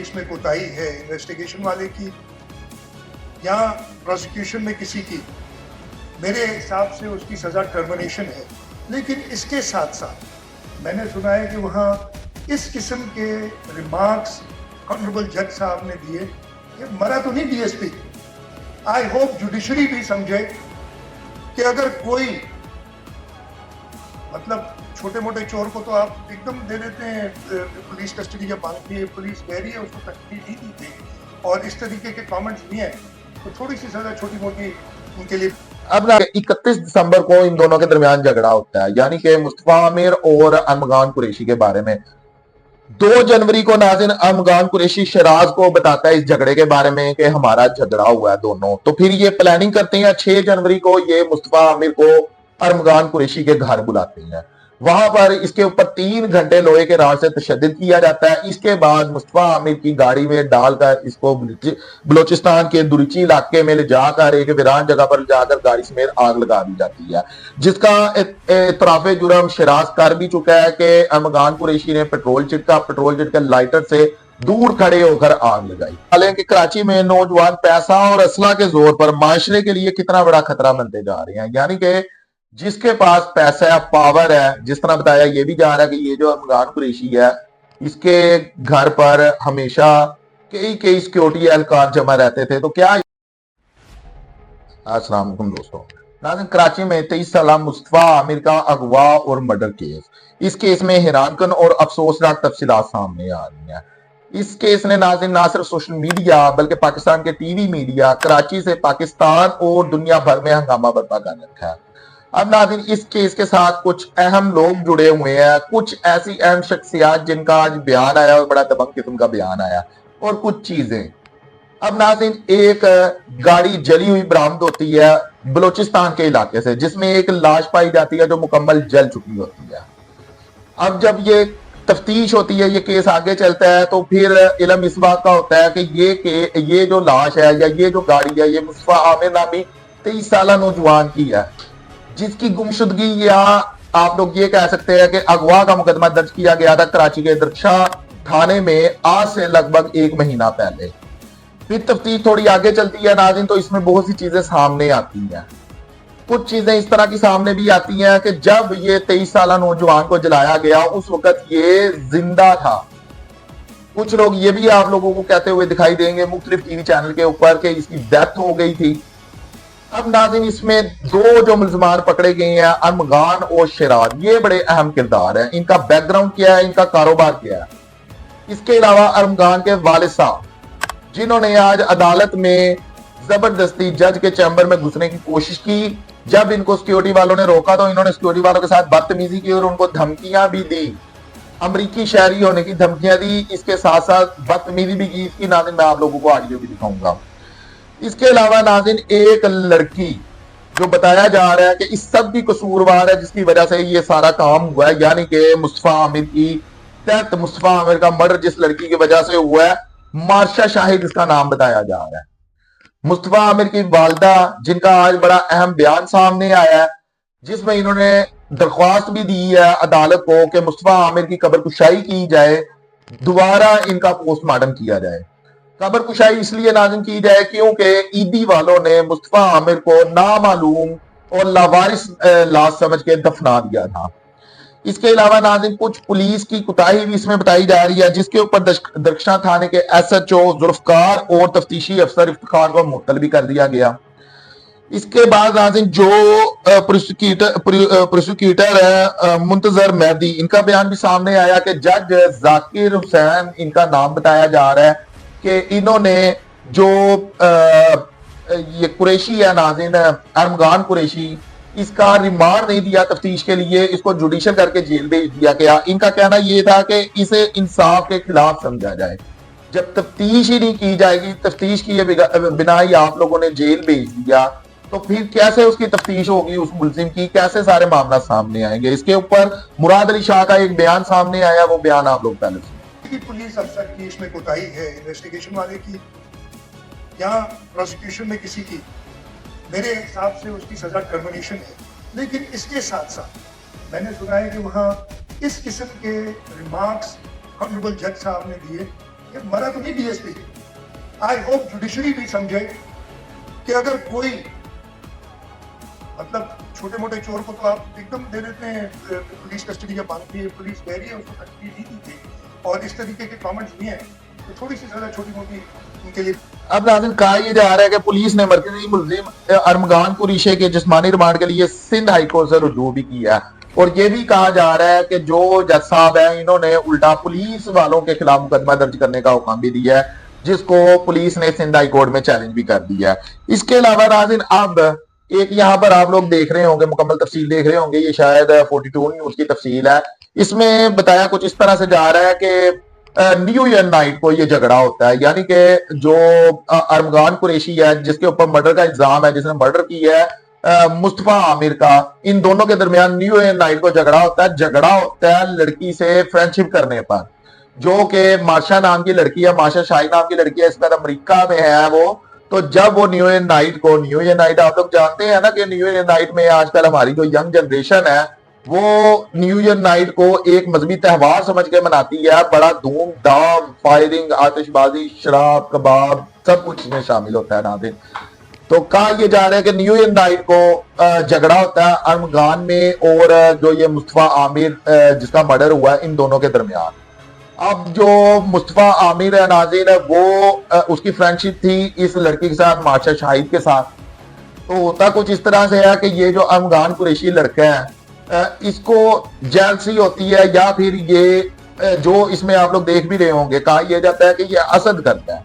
इसमें कोताही है इन्वेस्टिगेशन वाले की या प्रोसिक्यूशन में किसी की, मेरे हिसाब से उसकी सज़ा टर्मिनेशन है। लेकिन इसके साथ साथ मैंने सुना है कि वहाँ इस किस्म के रिमार्क्स ऑनरेबल जज साहब ने दिए, ये मरा तो नहीं डीएसपी। आई होप जुडिशरी भी समझे कि अगर कोई मतलब छोटे मोटे चोर को तो आप एकदम दे देते हैं पुलिस कस्टडी या मांगती है, पुलिस कह रही है उसको कस्टडी नहीं दी थी और इस तरीके के कमेंट्स नहीं है, तो थोड़ी सी सजा छोटी मोटी उनके लिए। अब ना 31 दिसंबर को इन दोनों के दरमियान झगड़ा होता है, यानी कि मुस्तफा आमिर और अरमगान कुरैशी के बारे में। 2 जनवरी को नाज़रीन अरमगान कुरैशी शराज को बताता है इस झगड़े के बारे में कि हमारा झगड़ा हुआ है दोनों। तो फिर ये प्लानिंग करते हैं, 6 जनवरी को ये मुस्तफा आमिर को अरमगान कुरैशी के घर बुलाते हैं। वहां पर इसके ऊपर 3 घंटे लोहे के राड से तशद्दुद किया जाता है। इसके बाद मुस्तफा आमिर की गाड़ी में डालकर इसको बलोचिस्तान के दुरीची इलाके में ले जाकर एक वीरान जगह पर जाकर गाड़ी समेत आग लगा दी जाती है, जिसका इतराफ़े जुर्म शराज कर भी चुका है कि अरमगान कुरैशी ने पेट्रोल छिड़का लाइटर से दूर खड़े होकर आग लगाई। हालांकि कराची में नौजवान पैसा और असला के जोर पर माशरे के लिए कितना बड़ा खतरा बनते जा रहे हैं, यानी कि जिसके पास पैसा है, पावर है, जिस तरह बताया ये भी जा रहा है कि ये जो अरमगान कुरैशी है इसके घर पर हमेशा कई सिक्योरिटी एहलकार जमा रहते थे। तो क्या अस्सलाम वालेकुम दोस्तों, नाज़रीन कराची में 23 साल मुस्तफा आमिर का अगवा और मर्डर केस, इस केस में हैरानकुन और अफसोसनाक तफसीलात सामने आ रही हैं। इस केस ने नाज़रीन ना सिर्फ सोशल मीडिया बल्कि पाकिस्तान के टीवी मीडिया, कराची से पाकिस्तान और दुनिया भर में हंगामा बर्पा कर रखा है। अब नाज़रीन इस केस के साथ कुछ अहम लोग जुड़े हुए हैं, कुछ ऐसी अहम शख्सियात जिनका आज बयान आया और बड़ा दबंग किस्म का बयान आया, और कुछ चीजें। अब नाज़रीन एक गाड़ी जली हुई बरामद होती है बलोचिस्तान के इलाके से, जिसमें एक लाश पाई जाती है जो मुकम्मल जल चुकी होती है। अब जब ये तफ्तीश होती है, ये केस आगे चलता है, तो फिर इल्म इस बात का होता है कि ये जो लाश है या ये जो गाड़ी है ये मुस्तफा आमिर नामी 23 साल नौजवान की है, जिसकी गुमशुदगी या आप लोग ये कह सकते हैं कि अगवा का मुकदमा दर्ज किया गया था कराची के दरक्षा थाने में आज से लगभग 1 महीना पहले। फिर तफ्तीश थोड़ी आगे चलती है नाज़रीन, तो इसमें बहुत सी चीजें सामने आती हैं। कुछ चीजें इस तरह की सामने भी आती हैं कि जब ये 23 साल नौजवान को जलाया गया उस वक्त ये जिंदा था। कुछ लोग ये भी आप लोगों को कहते हुए दिखाई देंगे मुख्तलिफ टीवी चैनल के ऊपर कि इसकी डेथ हो गई थी। अब नाज़रीन इसमें 2 जो मुल्ज़मान पकड़े गए हैं, अरमगान और शराज, ये बड़े अहम किरदार हैं। इनका बैकग्राउंड क्या है, इनका कारोबार क्या है। इसके अलावा अरमगान के वालिद साहब, जिन्होंने आज अदालत में जबरदस्ती जज के चैम्बर में घुसने की कोशिश की, जब इनको सिक्योरिटी वालों ने रोका तो इन्होंने सिक्योरिटी वालों के साथ बदतमीजी की और उनको धमकियां भी दी, अमरीकी शहरी होने की धमकियां दी, इसके साथ साथ बदतमीजी भी की। इसकी नाज़रीन मैं आप लोगों को ऑडियो भी दिखाऊंगा। इसके अलावा नाज़रीन एक लड़की जो बताया जा रहा है कि इस सब की कसूरवार है, जिसकी वजह से ये सारा काम हुआ है, यानी कि मुस्तफा आमिर की डेथ, मुस्तफा आमिर का मर्डर जिस लड़की की वजह से हुआ है, मार्शा शाहिद इसका नाम बताया जा रहा है। मुस्तफा आमिर की वालदा, जिनका आज बड़ा अहम बयान सामने आया है, जिसमें इन्होंने दरख्वास्त भी दी है अदालत को कि मुस्तफा आमिर की कब्र कुशाई की जाए, दोबारा इनका पोस्टमार्टम किया जाए। कब्र कुशाई इसलिए नाज़रीन की जाए क्योंकि ईदी वालों ने मुस्तफा आमिर को नामालूम और लावारिस लाश समझ के दफना दिया था। इसके अलावा नाज़रीन कुछ पुलिस की कुताही भी इसमें बताई जा रही है, जिसके ऊपर दरक्षा थाने के SHO जुल्फकार और तफ्तीशी अफसर इफ्तिखार को मुअत्तल भी कर दिया गया। इसके बाद नाज़रीन जो प्रोसिक्यूटर है मुंतजर मेहदी, इनका बयान भी सामने आया कि जज जाकिर हुसैन इनका नाम बताया जा रहा है कि इन्होंने जो ये कुरैशी है नाज़रीन अरमगान कुरैशी, इसका रिमांड नहीं दिया तफ्तीश के लिए, इसको जुडिशल करके जेल भेज दिया गया। इनका कहना यह था कि इसे इंसाफ के खिलाफ समझा जाए। जब तफ्तीश ही नहीं की जाएगी, तफ्तीश किए बिना ही आप लोगों ने जेल भेज दिया, तो फिर कैसे उसकी तफ्तीश होगी उस मुलजिम की, कैसे सारे मामला सामने आएंगे। इसके ऊपर मुराद अली शाह का एक बयान सामने आया, वो बयान आप लोग पहले सुनिए। पुलिस अफसर की इसमें कोताही है इन्वेस्टिगेशन वाले की या प्रोसिक्यूशन में किसी की, मेरे हिसाब से उसकी सजा टर्मिनेशन है। लेकिन इसके साथ साथ मैंने सुना है कि वहाँ इस किस्म के रिमार्क्स ऑनरेबल जज साहब ने दिए, कि मरा तो नहीं डीएसपी। आई होप जुडिशरी भी समझे कि अगर कोई मतलब छोटे मोटे चोर को तो आप एकदम दे देते हैं पुलिस कस्टडी या मांगती है, पुलिस कह रही है उसको कस्टडी नहीं दी गई और इस तरीके के कमेंट्स नहीं है, तो थोड़ी सी सजा छोटी मोटी उनके लिए। अब नाज़रीन कहा यह जा रहा है कि पुलिस ने मरकजी मुल्जिम अरमगान कुरैशी के जिस्मानी रिमांड के लिए सिंध हाईकोर्ट से रुजू भी किया और ये भी कहा जा रहा है कि जो जज साहब है इन्होंने उल्टा पुलिस वालों के खिलाफ मुकदमा दर्ज करने का हुक्म भी दिया है, जिसको पुलिस ने सिंध हाईकोर्ट में चैलेंज भी कर दिया है। इसके अलावा नाज़रीन अब एक यहाँ पर आप लोग देख रहे होंगे, मुकम्मल तफसील देख रहे होंगे, ये शायद 42 न्यूज की तफसील है। इसमें बताया कुछ इस तरह से जा रहा है कि न्यू ईयर नाइट को ये झगड़ा होता है, यानी कि जो अरमगान कुरैशी है जिसके ऊपर मर्डर का इल्जाम है, जिसने मर्डर किया है मुस्तफा आमिर का, इन दोनों के दरमियान न्यू ईयर नाइट को झगड़ा होता है। झगड़ा होता है लड़की से फ्रेंडशिप करने पर, जो कि माशा नाम की लड़की है, माशा शाही नाम की लड़की है, इस पर अमेरिका में है वो। तो जब वो न्यू ईयर नाइट को, न्यू ईयर नाइट आप लोग जानते हैं ना कि न्यू ईयर नाइट में आजकल हमारी जो यंग जनरेशन है वो न्यू ईयर नाइट को एक मजहबी त्योहार समझ के मनाती है। बड़ा धूमधाम, फायरिंग, आतिशबाजी, शराब, कबाब, सब कुछ इसमें शामिल होता है नाज़रीन। तो कहा यह जा रहा है कि न्यू ईयर नाइट को झगड़ा होता है अरमगान में और जो ये मुस्तफा आमिर जिसका मर्डर हुआ है इन दोनों के दरमियान। अब जो मुस्तफा आमिर है नाज़रीन, वो उसकी फ्रेंडशिप थी इस लड़की के साथ, माशा शाहिद के साथ। तो होता कुछ इस तरह से है कि ये जो अरमगान कुरैशी लड़का है इसको जेलसी होती है, या फिर ये जो इसमें आप लोग देख भी रहे होंगे, कहा यह जाता है कि ये असद करता है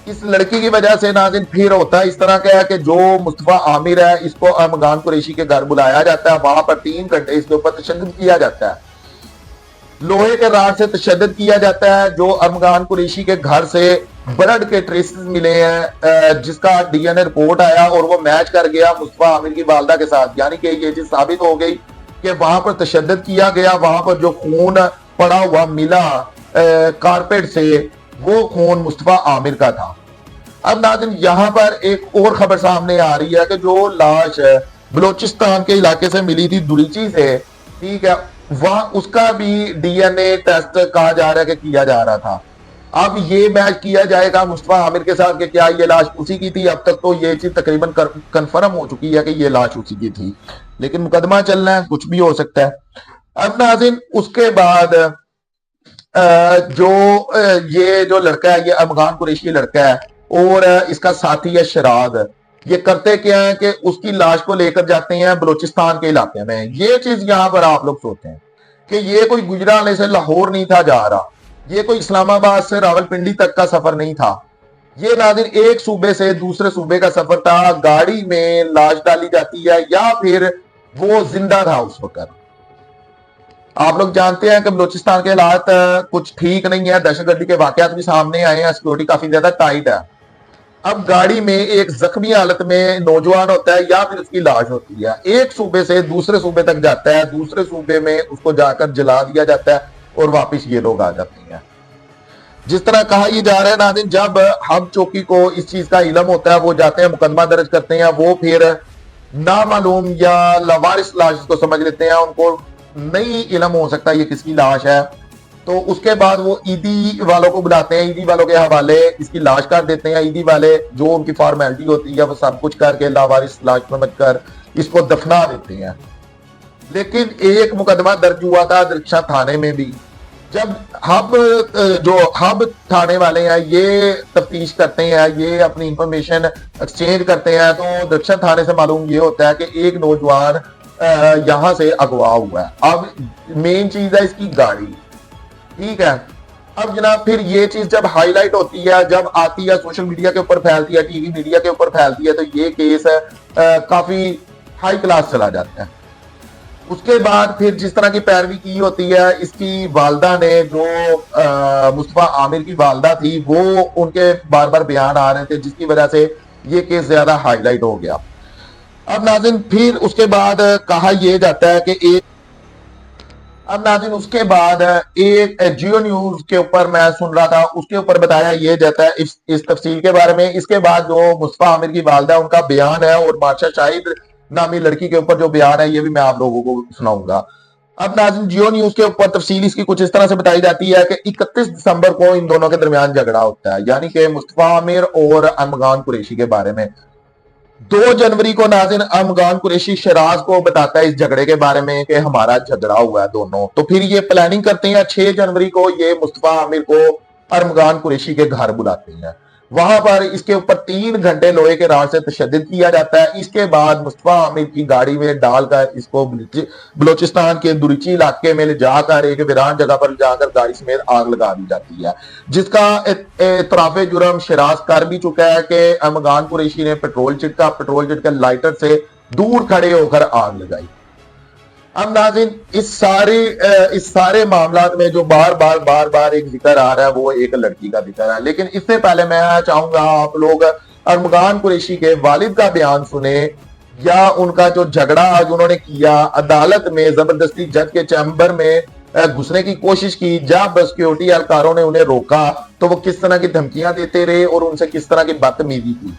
इस लड़की की वजह से नाज़रीन। फिर होता है इस तरह का है कि जो मुस्तफा आमिर है इसको अरमगान कुरैशी के घर बुलाया जाता है, वहां पर 3 घंटे इसके ऊपर तशद्दुद किया जाता है, लोहे के राड से तशद्दुद किया जाता है। जो अरमगान कुरैशी के घर से ब्लड के ट्रेसेस मिले हैं जिसका डीएनए रिपोर्ट आया और वो मैच कर गया मुस्तफा आमिर की वालदा के साथ, यानी कि ये चीज साबित हो गई कि वहां पर तशद्दुद किया गया, वहां पर जो खून पड़ा हुआ मिला कारपेट से, वो खून मुस्तफा आमिर का था। अब नाज़रीन यहाँ पर एक और खबर सामने आ रही है कि जो लाश बलोचिस्तान के इलाके से मिली थी दुरीची से, ठीक है, वहां उसका भी डीएनए टेस्ट कहा जा रहा है कि किया जा रहा था। अब ये मैच किया जाएगा मुस्तफा आमिर के साथ कि क्या ये लाश उसी की थी। अब तक तो ये चीज तकरीबन कंफर्म हो चुकी है कि ये लाश उसी की थी, लेकिन मुकदमा चल रहा है, कुछ भी हो सकता है। अब नाज़रीन उसके बाद ये जो लड़का है, ये अरमगान कुरैशी लड़का है और इसका साथी है शराद, ये करते क्या है कि उसकी लाश को लेकर जाते हैं बलोचिस्तान के इलाके में। ये चीज यहां पर आप लोग सोचते हैं कि ये कोई गुजरावाले से लाहौर नहीं था जा रहा, ये कोई इस्लामाबाद से रावलपिंडी तक का सफर नहीं था, ये नाज़रीन एक सूबे से दूसरे सूबे का सफर था। गाड़ी में लाश डाली जाती है या फिर वो जिंदा था उस वक्त। आप लोग जानते हैं कि बलोचिस्तान के हालात कुछ ठीक नहीं है, दहशतगर्दी के वाकयात भी सामने आए हैं, सिक्योरिटी काफी ज्यादा टाइट है। अब गाड़ी में एक जख्मी हालत में नौजवान होता है या फिर उसकी लाश होती है, एक सूबे से दूसरे सूबे तक जाता है, दूसरे सूबे में उसको जाकर जला दिया जाता है और वापस ये लोग आ जाते हैं। जिस तरह कहा यह जा रहा है नाज़रीन, जब हब चौकी को इस चीज का इल्म होता है वो जाते हैं, मुकदमा दर्ज करते हैं, वो फिर नामालूम या लवारिस लाश को समझ लेते हैं, उनको नहीं इल्म हो सकता ये किसकी लाश है। तो उसके बाद वो ईदी वालों को बुलाते हैं, ईदी वालों के हवाले इसकी लाश कर देते हैं। ईदी वाले जो उनकी फॉर्मेलिटी होती है वो सब कुछ करके लावारिस लाश समझकर इसको दफना देते हैं। लेकिन एक मुकदमा दर्ज हुआ था दरख्शा थाने में भी, जब हब थाने वाले हैं ये तफ्तीश करते हैं, ये अपनी इंफॉर्मेशन एक्सचेंज करते हैं, तो दरख्शा थाने से मालूम ये होता है कि एक नौजवान यहां से अगवा हुआ है। अब मेन चीज है इसकी गाड़ी, ठीक है। अब जनाब फिर ये चीज जब हाईलाइट होती है, जब आती है सोशल मीडिया के ऊपर फैलती है, टीवी मीडिया के ऊपर फैलती है, तो ये केस काफी हाई क्लास चला जाता है। उसके बाद फिर जिस तरह की पैरवी की होती है, इसकी वालदा ने, जो मुस्तफा आमिर की वालदा थी, वो उनके बार बार बयान आ रहे थे जिसकी वजह से ये केस ज्यादा हाईलाइट हो गया। अब नाज़रीन फिर उसके बाद कहा यह जाता है कि अब नाज़रीन उसके बाद एक जियो न्यूज के ऊपर मैं सुन रहा था, उसके ऊपर बताया यह जाता है इस तफसील के बारे में। इसके बाद जो मुस्तफा आमिर की वालदा उनका बयान है और माशा शाहिद नामी लड़की के ऊपर जो बयान है ये भी मैं आप लोगों को सुनाऊंगा। अब नाज़रीन जियो न्यूज के ऊपर तफसील इसकी कुछ इस तरह से बताई जाती है कि 31 दिसंबर को इन दोनों के दरमियान झगड़ा होता है, यानी कि मुस्तफा आमिर और अरमगान कुरैशी के बारे में। 2 जनवरी को नाज़रीन अरमगान कुरैशी शराज को बताता है इस झगड़े के बारे में कि हमारा झगड़ा हुआ है दोनों। तो फिर ये प्लानिंग करते हैं, 6 जनवरी को ये मुस्तफा आमिर को अरमगान कुरैशी के घर बुलाते हैं। वहां पर इसके ऊपर 3 घंटे लोहे के राड से तशद्दुद किया जाता है। इसके बाद मुस्तफा आमिर की गाड़ी में डालकर इसको बलोचिस्तान के दुरीची इलाके में ले जाकर एक वीरान जगह पर जाकर गाड़ी समेत आग लगा दी जाती है, जिसका इतराफ जुर्म शराज कर भी चुका है कि अरमगान कुरैशी ने पेट्रोल छिड़का लाइटर से दूर खड़े होकर आग लगाई। अब नाज़रीन इस सारे मामलात में जो बार बार एक जिक्र आ रहा है वो एक लड़की का जिक्र है। लेकिन इससे पहले मैं चाहूंगा आप लोग अरमगान कुरैशी के वालिद का बयान सुने, या उनका जो झगड़ा आज उन्होंने किया अदालत में, जबरदस्ती जज के चैम्बर में घुसने की कोशिश की, जब सिक्योरिटी एहलकारों ने उन्हें रोका तो वो किस तरह की धमकियां देते रहे और उनसे किस तरह की बदतमीजी की।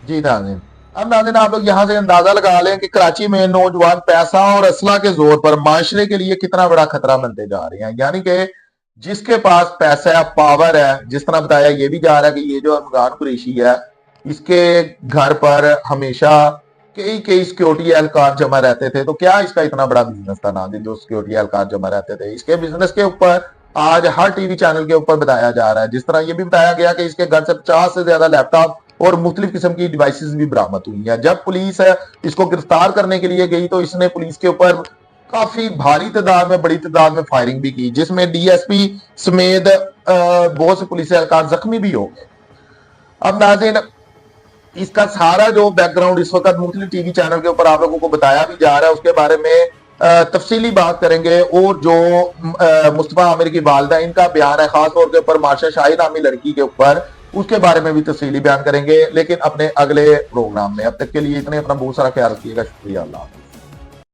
जी नाज़रीन, अब नाज़रीन आप लोग यहां से अंदाजा लगा लें कि कराची में नौजवान पैसा और असला के जोर पर माशरे के लिए कितना बड़ा खतरा बनते जा रहे हैं। यानी कि जिसके पास पैसा है, पावर है, जिस तरह बताया ये भी जा रहा है कि ये जो अरमगान कुरैशी है इसके घर पर हमेशा कई सिक्योरिटी एहलकार जमा रहते थे। तो क्या इसका इतना बड़ा बिजनेस था नाज़रीन जो सिक्योरिटी एहलकार जमा रहते थे? इसके बिजनेस के ऊपर आज हर टीवी चैनल के ऊपर बताया जा रहा है। जिस तरह ये भी बताया गया कि इसके घर से 50 से ज्यादा लैपटॉप और मुख्तलिफ किस्म की डिवाइसेस भी बरामद हुई हैं। जब पुलिस इसको गिरफ्तार करने के लिए गई तो इसने पुलिस के ऊपर काफी भारी तादाद में, बड़ी तादाद में फायरिंग भी की, जिसमें डीएसपी समेत बहुत से पुलिस एहलकार जख्मी भी हो गए। अब नाज़रीन इसका सारा जो बैकग्राउंड इस वक्त मुख्तलिफ टीवी चैनल के ऊपर आप लोगों को बताया भी जा रहा है, उसके बारे में तफसीली बात करेंगे। और जो मुस्तफा आमिर की वालदा इनका बयान है खास तौर के ऊपर माशा शाहिद नामी लड़की के ऊपर, उसके बारे में भी तफसीली बयान करेंगे, लेकिन अपने अगले प्रोग्राम में। अब तक के लिए इतने, अपना बहुत सारा ख्याल रखिएगा। शुक्रिया, अल्लाह हाफ़िज़।